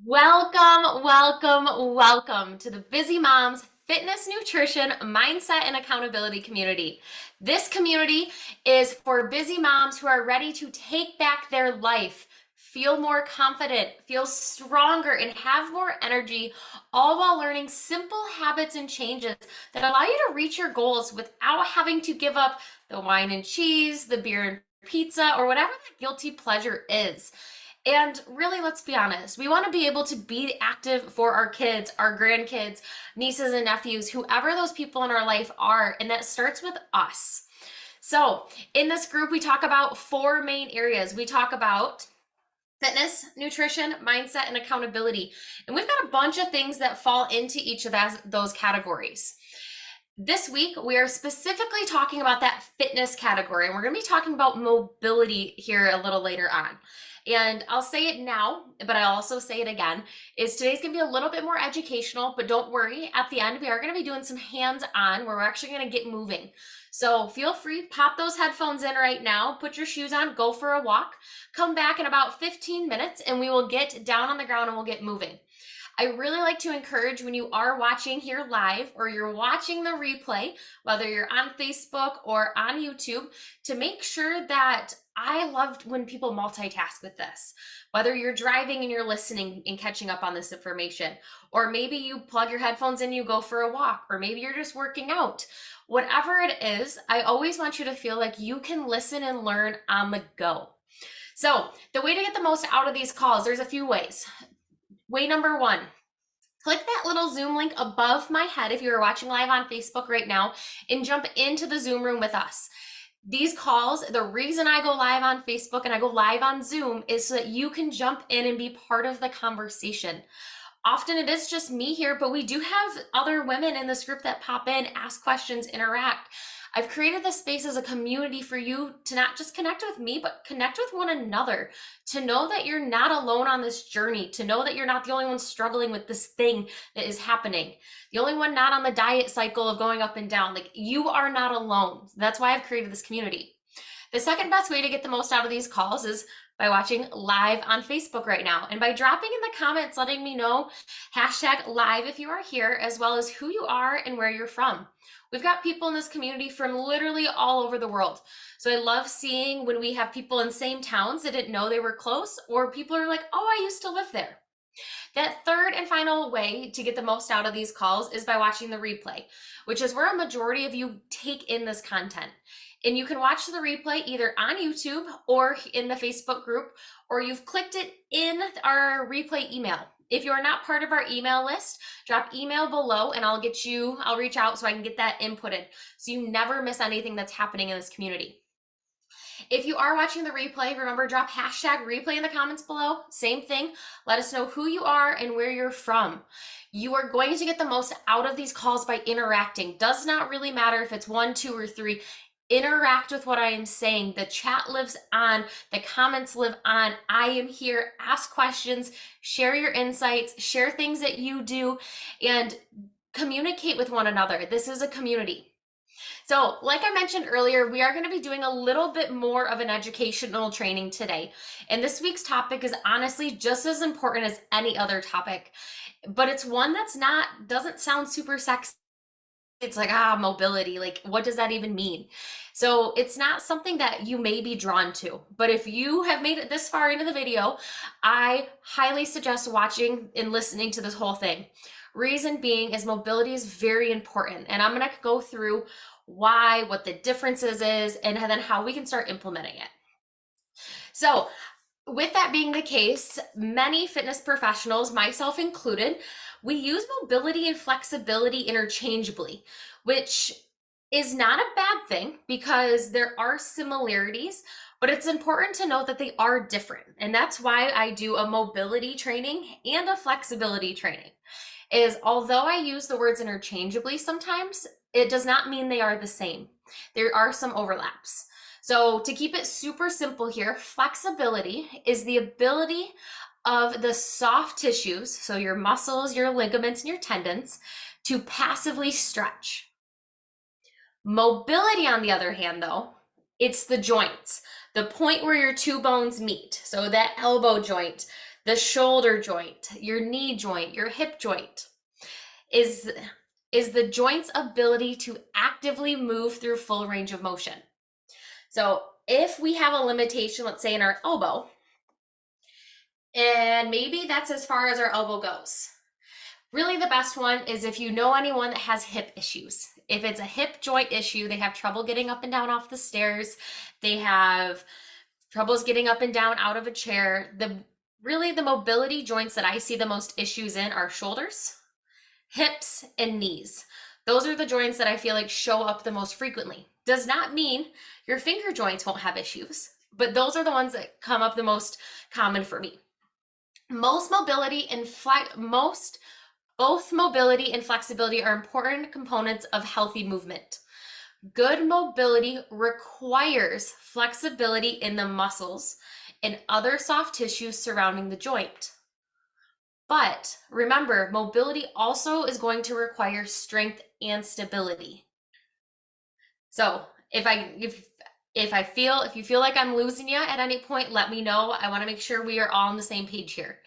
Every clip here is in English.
Welcome to the Busy Moms Fitness, Nutrition, Mindset, and Accountability community. This community is for busy moms who are ready to take back their life, feel more confident, feel stronger, and have more energy, all while learning simple habits and changes that allow you to reach your goals without having to give up the wine and cheese, the beer and pizza, or whatever that guilty pleasure is. And really, let's be honest, we want to be able to be active for our kids, our grandkids, nieces and nephews, whoever those people in our life are, and that starts with us. So, in this group, we talk about four main areas. We talk about fitness, nutrition, mindset, and accountability. And we've got a bunch of things that fall into each of those categories. This week, we are specifically talking about that fitness category, and we're going to be talking about mobility here a little later on. And I'll say it now, but I'll also say it again, is today's going to be a little bit more educational, but don't worry, at the end, we are going to be doing some hands-on where we're actually going to get moving. So feel free, pop those headphones in right now, put your shoes on, go for a walk, come back in about 15 minutes, and we will get down on the ground and we'll get moving. I really like to encourage when you are watching here live or you're watching the replay, whether you're on Facebook or on YouTube, to make sure that I loved when people multitask with this. Whether you're driving and you're listening and catching up on this information, or maybe you plug your headphones in, you go for a walk, or maybe you're just working out. Whatever it is, I always want you to feel like you can listen and learn on the go. So the way to get the most out of these calls, there's a few ways. Way number one, click that little Zoom link above my head if you're watching live on Facebook right now and jump into the Zoom room with us. These calls, the reason I go live on Facebook and I go live on Zoom is so that you can jump in and be part of the conversation. Often it is just me here, but we do have other women in this group that pop in, ask questions, interact. I've created this space as a community for you to not just connect with me, but connect with one another, to know that you're not alone on this journey, to know that you're not the only one struggling with this thing that is happening, the only one not on the diet cycle of going up and down. Like, you are not alone. That's why I've created this community. The second best way to get the most out of these calls is by watching live on Facebook right now and by dropping in the comments, letting me know #live if you are here, as well as who you are and where you're from. We've got people in this community from literally all over the world. So I love seeing when we have people in same towns that didn't know they were close, or people are like, oh, I used to live there. That third and final way to get the most out of these calls is by watching the replay, which is where a majority of you take in this content. And you can watch the replay either on YouTube or in the Facebook group, or you've clicked it in our replay email. If you're not part of our email list, drop email below and I'll reach out so I can get that inputted so you never miss anything that's happening in this community. If you are watching the replay, remember, drop #replay in the comments below. Same thing. Let us know who you are and where you're from. You are going to get the most out of these calls by interacting. Does not really matter if it's 1, 2, or 3. Interact with what I am saying. The chat lives on, the comments live on. I am here. Ask questions, share your insights, share things that you do, and communicate with one another. This is a community. So, like I mentioned earlier, we are going to be doing a little bit more of an educational training today. And this week's topic is honestly just as important as any other topic, but it's one doesn't sound super sexy. It's like, mobility, like, what does that even mean? So it's not something that you may be drawn to, but if you have made it this far into the video, I highly suggest watching and listening to this whole thing. Reason being is mobility is very important, and I'm going to go through why, what the differences is, and then how we can start implementing it. So with that being the case, many fitness professionals, myself included, we use mobility and flexibility interchangeably, which is not a bad thing because there are similarities, but it's important to note that they are different. And that's why I do a mobility training and a flexibility training. Is although I use the words interchangeably sometimes, it does not mean they are the same. There are some overlaps. So to keep it super simple here, flexibility is the ability of the soft tissues, so your muscles, your ligaments, and your tendons, to passively stretch. Mobility, on the other hand, though, it's the joints, the point where your two bones meet. So that elbow joint, the shoulder joint, your knee joint, your hip joint, is the joint's ability to actively move through full range of motion. So if we have a limitation, let's say in our elbow, and maybe that's as far as our elbow goes. Really, the best one is if you know anyone that has hip issues. If it's a hip joint issue, they have trouble getting up and down off the stairs, they have troubles getting up and down out of a chair. Really, the mobility joints that I see the most issues in are shoulders, hips, and knees. Those are the joints that I feel like show up the most frequently. Does not mean your finger joints won't have issues, but those are the ones that come up the most common for me. Both mobility and flexibility are important components of healthy movement. Good mobility requires flexibility in the muscles and other soft tissues surrounding the joint. But remember, mobility also is going to require strength and stability. So if you feel like I'm losing you at any point, let me know. I want to make sure we are all on the same page here.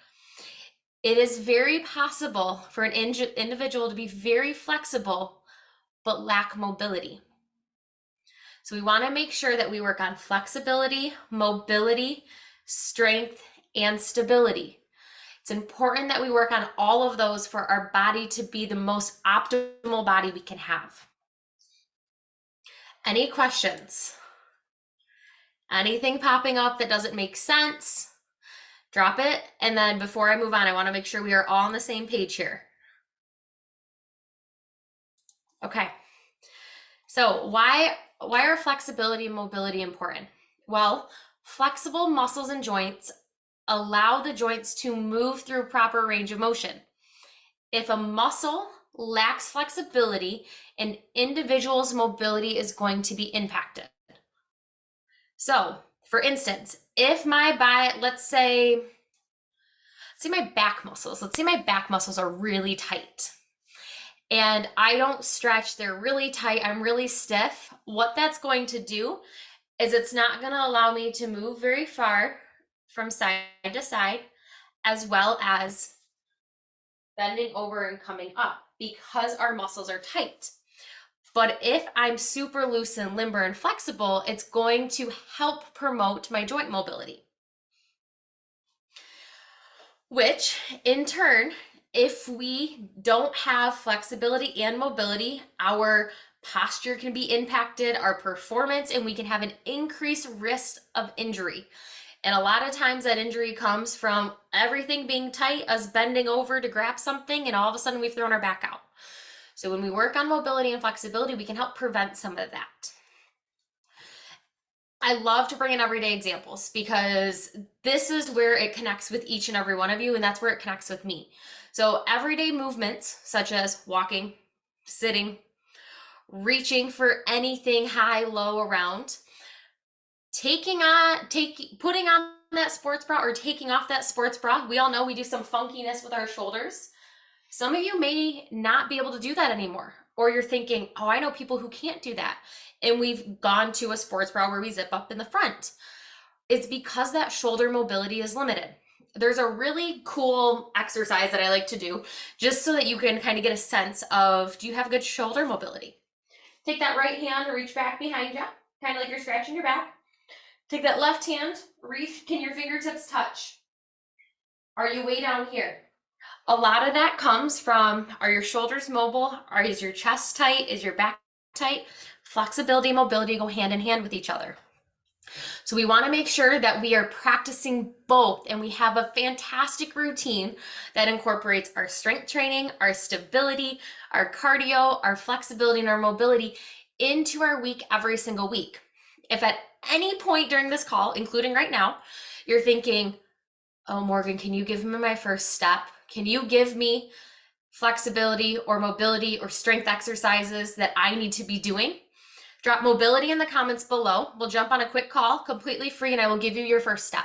It is very possible for an individual to be very flexible but lack mobility. So we want to make sure that we work on flexibility, mobility, strength, and stability. It's important that we work on all of those for our body to be the most optimal body we can have. Any questions? Anything popping up that doesn't make sense? Drop it. And then before I move on, I want to make sure we are all on the same page here. Okay. So why are flexibility and mobility important? Well, flexible muscles and joints allow the joints to move through proper range of motion. If a muscle lacks flexibility, an individual's mobility is going to be impacted. So, for instance, if let's say my back muscles are really tight and I don't stretch, they're really tight, I'm really stiff, what that's going to do is it's not going to allow me to move very far from side to side, as well as bending over and coming up because our muscles are tight. But if I'm super loose and limber and flexible, it's going to help promote my joint mobility. Which in turn, if we don't have flexibility and mobility, our posture can be impacted, our performance, and we can have an increased risk of injury. And a lot of times that injury comes from everything being tight, us bending over to grab something, and all of a sudden we've thrown our back out. So when we work on mobility and flexibility, we can help prevent some of that. I love to bring in everyday examples because this is where it connects with each and every one of you, and that's where it connects with me. So everyday movements such as walking, sitting, reaching for anything high, low, around, putting on that sports bra or taking off that sports bra. We all know we do some funkiness with our shoulders. Some of you may not be able to do that anymore, or you're thinking, oh, I know people who can't do that. And we've gone to a sports bra where we zip up in the front. It's because that shoulder mobility is limited. There's a really cool exercise that I like to do just so that you can kind of get a sense of, do you have good shoulder mobility? Take that right hand, reach back behind you, kind of like you're scratching your back. Take that left hand, reach, can your fingertips touch? Are you way down here? A lot of that comes from, are your shoulders mobile? Is your chest tight? Is your back tight? Flexibility and mobility go hand in hand with each other. So we want to make sure that we are practicing both, and we have a fantastic routine that incorporates our strength training, our stability, our cardio, our flexibility, and our mobility into our week every single week. If at any point during this call, including right now, you're thinking, oh, Morgan, can you give me my first step? Can you give me flexibility or mobility or strength exercises that I need to be doing? Drop mobility in the comments below. We'll jump on a quick call, completely free, and I will give you your first step.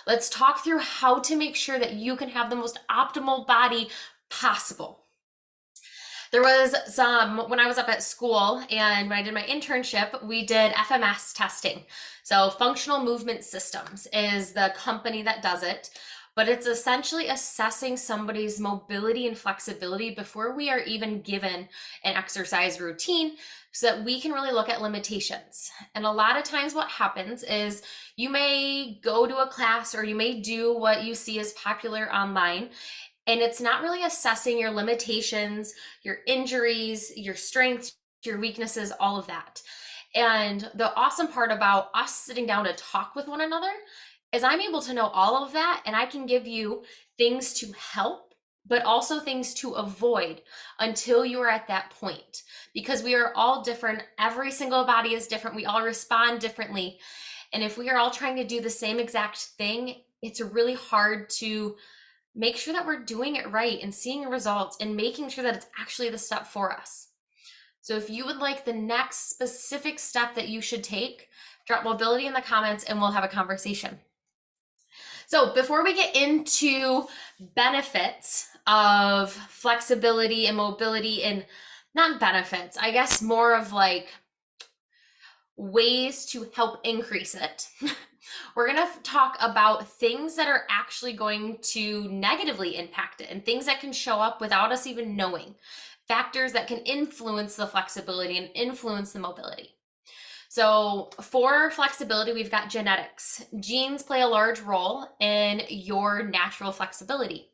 Let's talk through how to make sure that you can have the most optimal body possible. There was when I was up at school and when I did my internship, we did FMS testing. So Functional Movement Systems is the company that does it. but it's essentially assessing somebody's mobility and flexibility before we are even given an exercise routine so that we can really look at limitations. And a lot of times what happens is you may go to a class or you may do what you see as popular online, and it's not really assessing your limitations, your injuries, your strengths, your weaknesses, all of that. And the awesome part about us sitting down to talk with one another is I'm able to know all of that, and I can give you things to help, but also things to avoid until you are at that point, because we are all different. Every single body is different. We all respond differently. And if we are all trying to do the same exact thing, it's really hard to make sure that we're doing it right and seeing results and making sure that it's actually the step for us. So if you would like the next specific step that you should take, drop mobility in the comments and we'll have a conversation. So before we get into benefits of flexibility and mobility, and not benefits, I guess more of like ways to help increase it, we're going to talk about things that are actually going to negatively impact it and things that can show up without us even knowing, factors that can influence the flexibility and influence the mobility. So for flexibility, we've got genetics. Genes play a large role in your natural flexibility.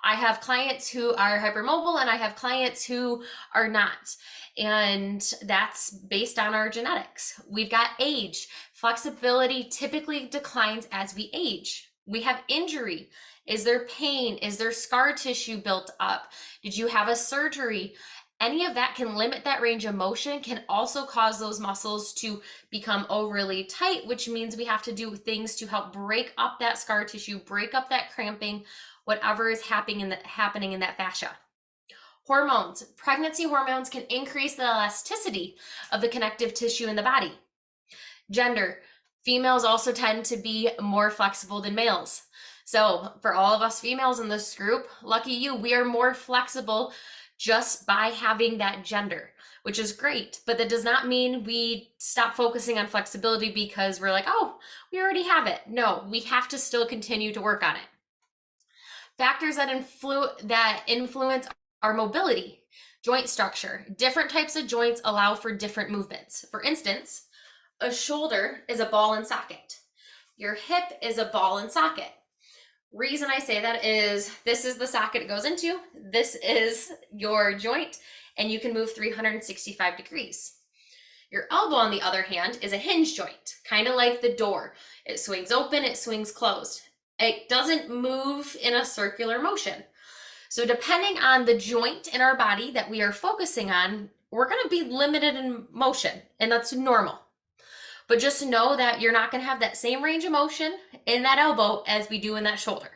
I have clients who are hypermobile and I have clients who are not. And that's based on our genetics. We've got age. Flexibility typically declines as we age. We have injury. Is there pain? Is there scar tissue built up? Did you have a surgery? Any of that can limit that range of motion, can also cause those muscles to become overly tight, which means we have to do things to help break up that scar tissue, break up that cramping, whatever is happening in that fascia. Hormones. Pregnancy hormones can increase the elasticity of the connective tissue in the body. Gender. Females also tend to be more flexible than males. So for all of us females in this group, lucky you, we are more flexible just by having that gender, which is great. But that does not mean we stop focusing on flexibility because we're like, oh, we already have it. No, we have to still continue to work on it. Factors that influence our mobility. Joint structure. Different types of joints allow for different movements. For instance, a shoulder is a ball and socket. Your hip is a ball and socket. Reason I say that is this is the socket it goes into, this is your joint, and you can move 365 degrees. Your elbow, on the other hand, is a hinge joint, kind of like the door. It swings open, it swings closed. It doesn't move in a circular motion. So depending on the joint in our body that we are focusing on, we're going to be limited in motion, and that's normal. But just know that you're not going to have that same range of motion in that elbow as we do in that shoulder.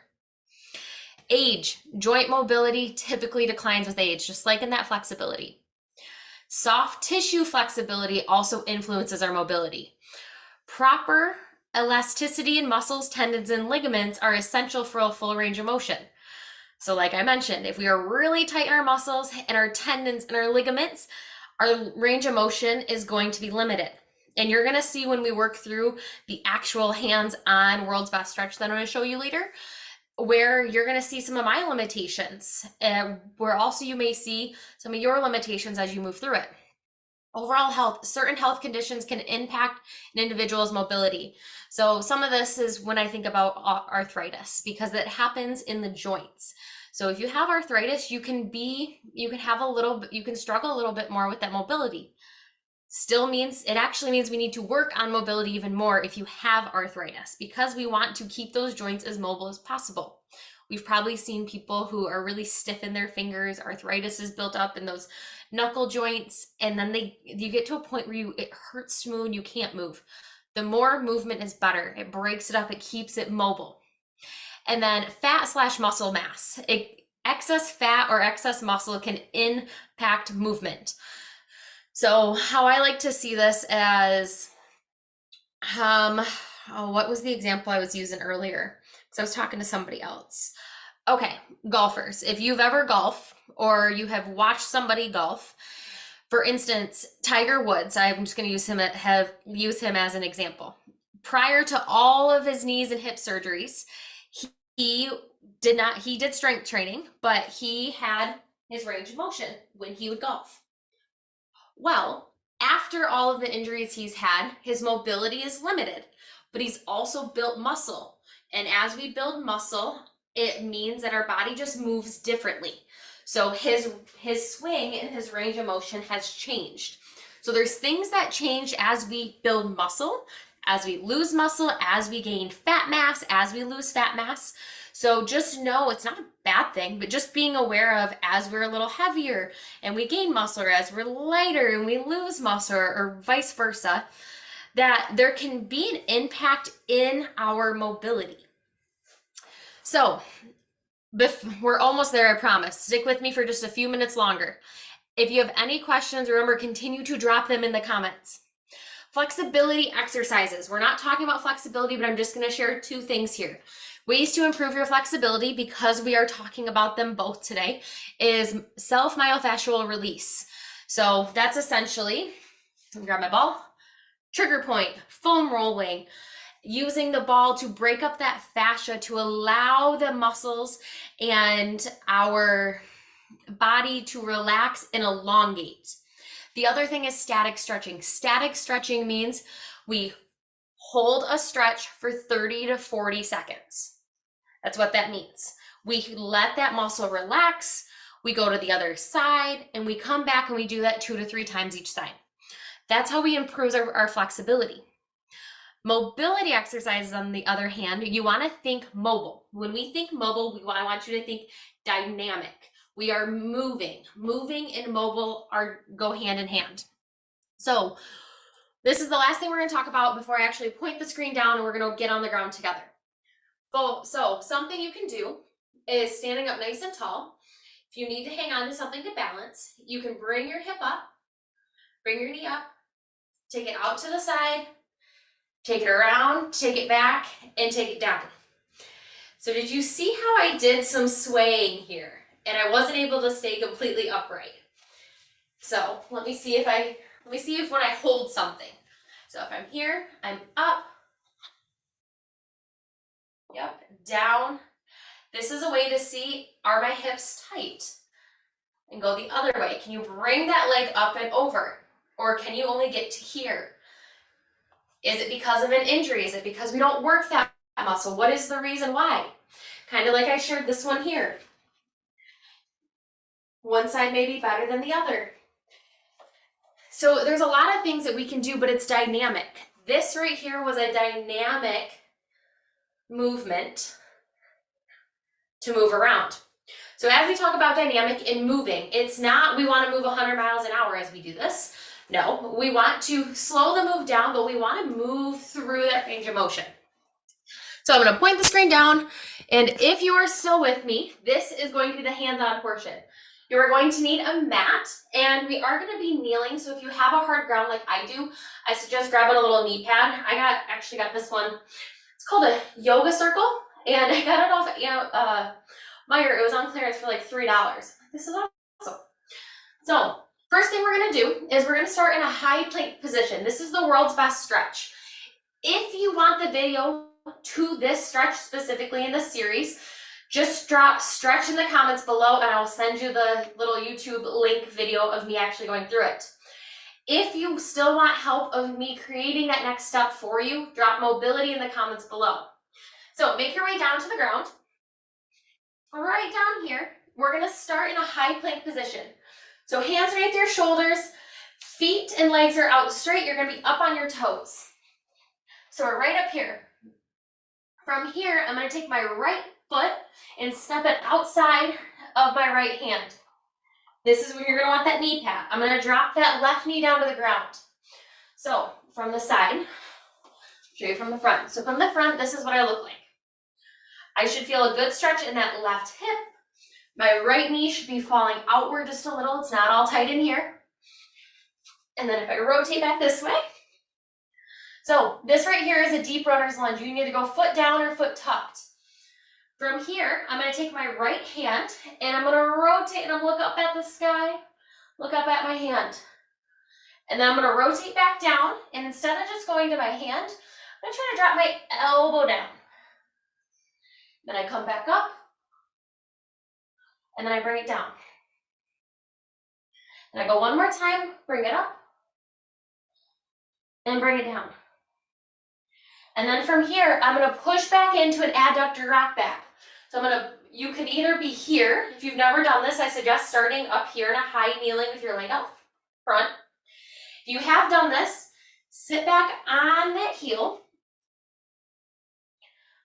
Age. Joint mobility typically declines with age, just like in that flexibility. Soft tissue flexibility also influences our mobility. Proper elasticity in muscles, tendons, and ligaments are essential for a full range of motion. So like I mentioned, if we are really tight in our muscles and our tendons and our ligaments, our range of motion is going to be limited. And you're going to see when we work through the actual hands-on World's Best Stretch that I'm going to show you later, where you're going to see some of my limitations, where also you may see some of your limitations as you move through it. Overall health. Certain health conditions can impact an individual's mobility. So some of this is when I think about arthritis, because it happens in the joints. So if you have arthritis, you can struggle a little bit more with that mobility. It actually means we need to work on mobility even more if you have arthritis, because we want to keep those joints as mobile as possible. We've probably seen people who are really stiff in their fingers, arthritis is built up in those knuckle joints, and then you get to a point where it hurts to move and you can't move. The more movement is better. It breaks it up, it keeps it mobile. And then fat/muscle mass. Excess fat or excess muscle can impact movement. So how I like to see this as, what was the example I was using earlier? Because I was talking to somebody else. Okay, golfers. If you've ever golfed or you have watched somebody golf, for instance, Tiger Woods, I'm just going to use him as an example. Prior to all of his knees and hip surgeries, He he did strength training, but he had his range of motion when he would golf. Well, after all of the injuries he's had, his mobility is limited, but he's also built muscle. And as we build muscle, it means that our body just moves differently. So his swing and his range of motion has changed. So there's things that change as we build muscle, as we lose muscle, as we gain fat mass, as we lose fat mass. So just know it's not a bad thing, but just being aware of as we're a little heavier and we gain muscle, or as we're lighter and we lose muscle, or vice versa, that there can be an impact in our mobility. So we're almost there, I promise. Stick with me for just a few minutes longer. If you have any questions, remember, continue to drop them in the comments. Flexibility exercises. We're not talking about flexibility, but I'm just going to share two things here. Ways to improve your flexibility, because we are talking about them both today, is self-myofascial release. So that's essentially, let me grab my ball, trigger point, foam rolling, using the ball to break up that fascia to allow the muscles and our body to relax and elongate. The other thing is static stretching. Static stretching means we hold a stretch for 30 to 40 seconds. That's what that means. We let that muscle relax, we go to the other side, and we come back and we do that 2 to 3 times each side. That's how we improve our flexibility. Mobility exercises, on the other hand, you want to think mobile. When we think mobile, I want you to think dynamic. We are moving. Moving and mobile go hand in hand. So this is the last thing we're going to talk about before I actually point the screen down and we're going to get on the ground together. So something you can do is standing up nice and tall. If you need to hang on to something to balance, you can bring your hip up, bring your knee up, take it out to the side, take it around, take it back, and take it down. So did you see how I did some swaying here? And I wasn't able to stay completely upright. So let me see if when I hold something. So if I'm here, I'm up, yep, down. This is a way to see, are my hips tight? And go the other way. Can you bring that leg up and over? Or can you only get to here? Is it because of an injury? Is it because we don't work that muscle? What is the reason why? Kind of like I shared this one here. One side may be better than the other. So there's a lot of things that we can do, but it's dynamic. This right here was a dynamic movement to move around. So as we talk about dynamic and moving, it's not we want to move 100 miles an hour as we do this. No, we want to slow the move down, but we want to move through that range of motion. So I'm going to point the screen down, and if you are still with me, this is going to be the hands-on portion. You are going to need a mat, and we are going to be kneeling. So if you have a hard ground like I do, I suggest grabbing a little knee pad. I actually got this one. It's called a yoga circle, and I got it off Meyer. It was on clearance for like $3. This is awesome. So first thing we're going to do is we're going to start in a high plank position. This is the world's best stretch. If you want the video to this stretch specifically in this series, just drop stretch in the comments below and I will send you the little YouTube link video of me actually going through it. If you still want help of me creating that next step for you, drop mobility in the comments below. So make your way down to the ground. Right down here, we're going to start in a high plank position. So hands right there, shoulders, feet and legs are out straight. You're going to be up on your toes. So we're right up here. From here, I'm going to take my right foot and step it outside of my right hand. This is where you're going to want that knee pad. I'm going to drop that left knee down to the ground. So from the side, show you from the front. So from the front, this is what I look like. I should feel a good stretch in that left hip. My right knee should be falling outward just a little. It's not all tight in here. And then if I rotate back this way, so this right here is a deep runner's lunge. You can either go foot down or foot tucked. From here, I'm going to take my right hand and I'm going to rotate and I'm look up at the sky, look up at my hand. And then I'm going to rotate back down, and instead of just going to my hand, I'm going to try to drop my elbow down. Then I come back up, and then I bring it down. And I go one more time, bring it up, and bring it down. And then from here, I'm gonna push back into an adductor rock back. So you can either be here. If you've never done this, I suggest starting up here in a high kneeling with your leg out front. If you have done this, sit back on that heel,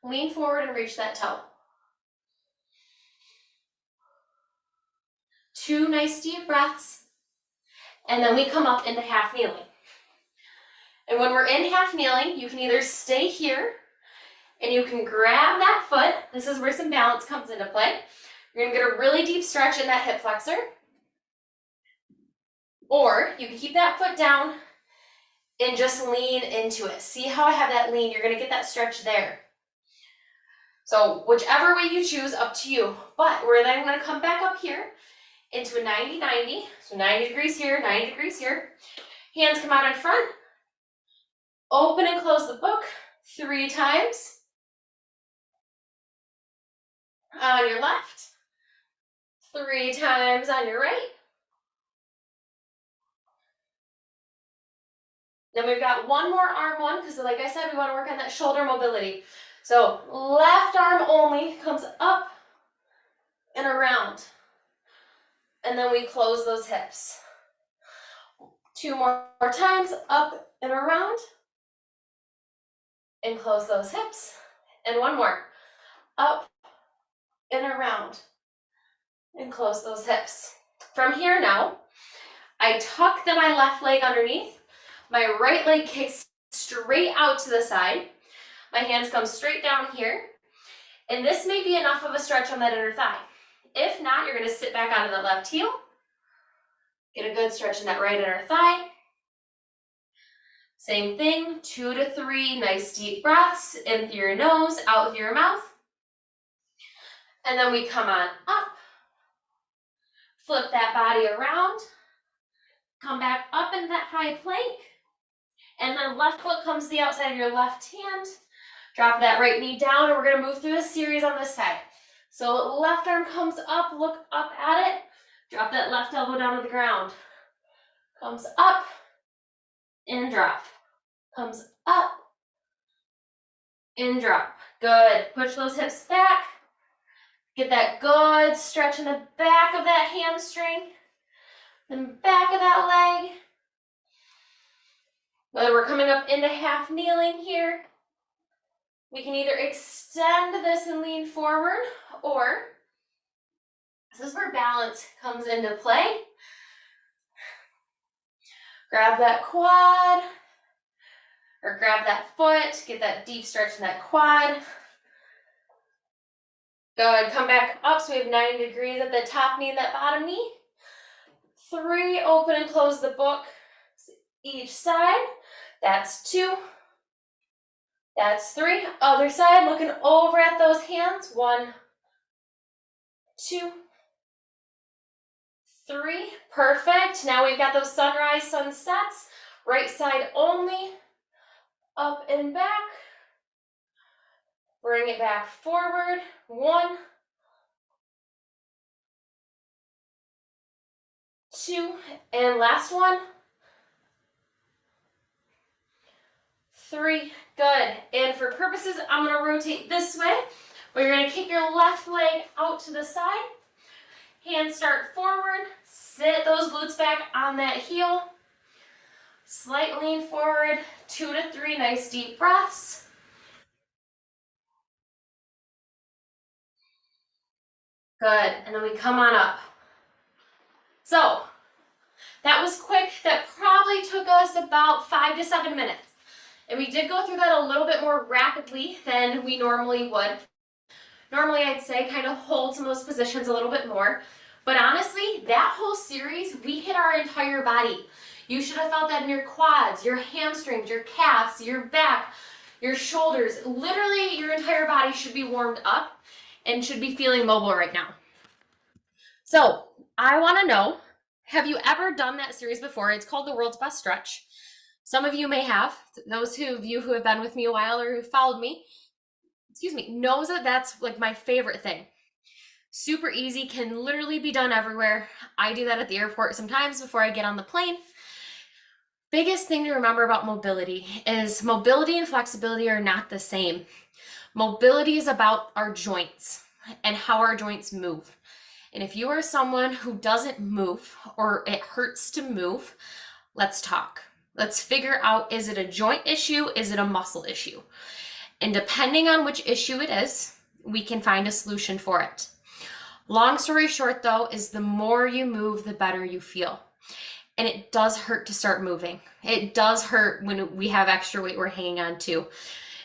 lean forward and reach that toe. 2 nice deep breaths, and then we come up into half kneeling. And when we're in half kneeling, you can either stay here and you can grab that foot. This is where some balance comes into play. You're gonna get a really deep stretch in that hip flexor. Or you can keep that foot down and just lean into it. See how I have that lean? You're gonna get that stretch there. So whichever way you choose, up to you. But we're then gonna come back up here into a 90-90. So 90 degrees here, 90 degrees here. Hands come out in front. Open and close the book 3 times. On your left. 3 times on your right. Then we've got one more arm one, because like I said, we want to work on that shoulder mobility. So left arm only comes up and around. And then we close those hips. 2 more times, up and around. And close those hips. And one more. Up and around. And close those hips. From here now, I tuck my left leg underneath. My right leg kicks straight out to the side. My hands come straight down here. And this may be enough of a stretch on that inner thigh. If not, you're going to sit back onto the left heel. Get a good stretch in that right inner thigh. Same thing, 2 to 3 nice deep breaths in through your nose, out with your mouth. And then we come on up. Flip that body around. Come back up into that high plank. And then left foot comes to the outside of your left hand. Drop that right knee down, and we're going to move through this series on this side. So left arm comes up, look up at it. Drop that left elbow down to the ground. Comes up and drop. Comes up and drop. Good. Push those hips back. Get that good stretch in the back of that hamstring. Then back of that leg. Good. We're coming up into half kneeling here. We can either extend this and lean forward, or this is where balance comes into play. Grab that quad, or grab that foot, get that deep stretch in that quad. Good, come back up so we have 90 degrees at the top knee and that bottom knee. 3, open and close the book each side. That's 2. That's 3. Other side, looking over at those hands. 1, 2, 3. Perfect. Now we've got those sunrise, sunsets. Right side only. Up and back. Bring it back forward. 1, 2, and last one. 3. Good. And for purposes, I'm going to rotate this way, where you're going to kick your left leg out to the side. Hands start forward. Sit those glutes back on that heel. Slight lean forward. 2 to 3 nice deep breaths. Good. And then we come on up. So that was quick. That probably took us about 5 to 7 minutes. And we did go through that a little bit more rapidly than we normally would. Normally, I'd say kind of hold some of those positions a little bit more. But honestly, that whole series, we hit our entire body. You should have felt that in your quads, your hamstrings, your calves, your back, your shoulders. Literally, your entire body should be warmed up and should be feeling mobile right now. So I want to know, have you ever done that series before? It's called the World's Best Stretch. Some of you may have. Those of you who have been with me a while or who followed me, knows that that's like my favorite thing. Super easy, can literally be done everywhere. I do that at the airport sometimes before I get on the plane. Biggest thing to remember about mobility is mobility and flexibility are not the same. Mobility is about our joints and how our joints move. And if you are someone who doesn't move or it hurts to move, let's talk. Let's figure out, is it a joint issue? Is it a muscle issue? And depending on which issue it is, we can find a solution for it. Long story short, though, is the more you move, the better you feel. And it does hurt to start moving. It does hurt when we have extra weight we're hanging on to.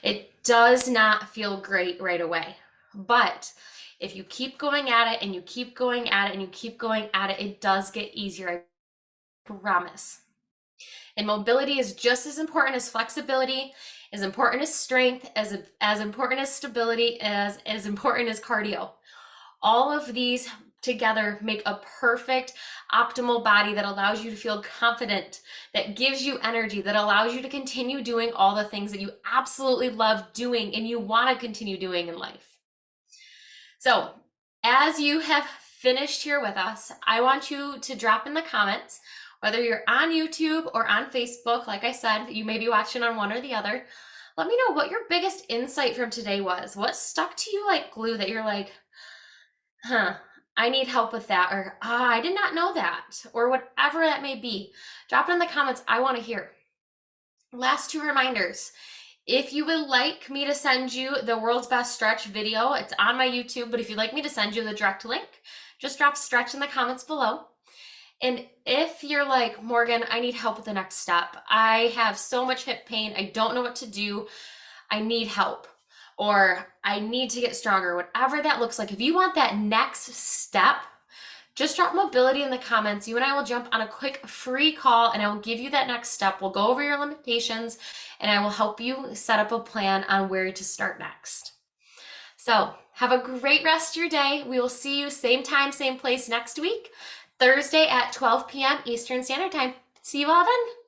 It does not feel great right away. But if you keep going at it and you keep going at it and you keep going at it, it does get easier, I promise. And mobility is just as important as flexibility, as important as strength, as important as stability, as important as cardio. All of these together make a perfect, optimal body that allows you to feel confident, that gives you energy, that allows you to continue doing all the things that you absolutely love doing and you want to continue doing in life. So, as you have finished here with us, I want you to drop in the comments, whether you're on YouTube or on Facebook. Like I said, you may be watching on one or the other. Let me know what your biggest insight from today was. What stuck to you like glue that you're like, I need help with that, or I did not know that, or whatever that may be. Drop it in the comments. I want to hear. Last two reminders. If you would like me to send you the world's best stretch video, it's on my YouTube, but if you'd like me to send you the direct link, just drop stretch in the comments below. And if you're like, Morgan, I need help with the next step. I have so much hip pain. I don't know what to do. I need help. Or I need to get stronger, whatever that looks like. If you want that next step, just drop mobility in the comments. You and I will jump on a quick free call and I will give you that next step. We'll go over your limitations and I will help you set up a plan on where to start next. So have a great rest of your day. We will see you same time, same place next week, Thursday at 12 p.m. Eastern Standard Time. See you all then.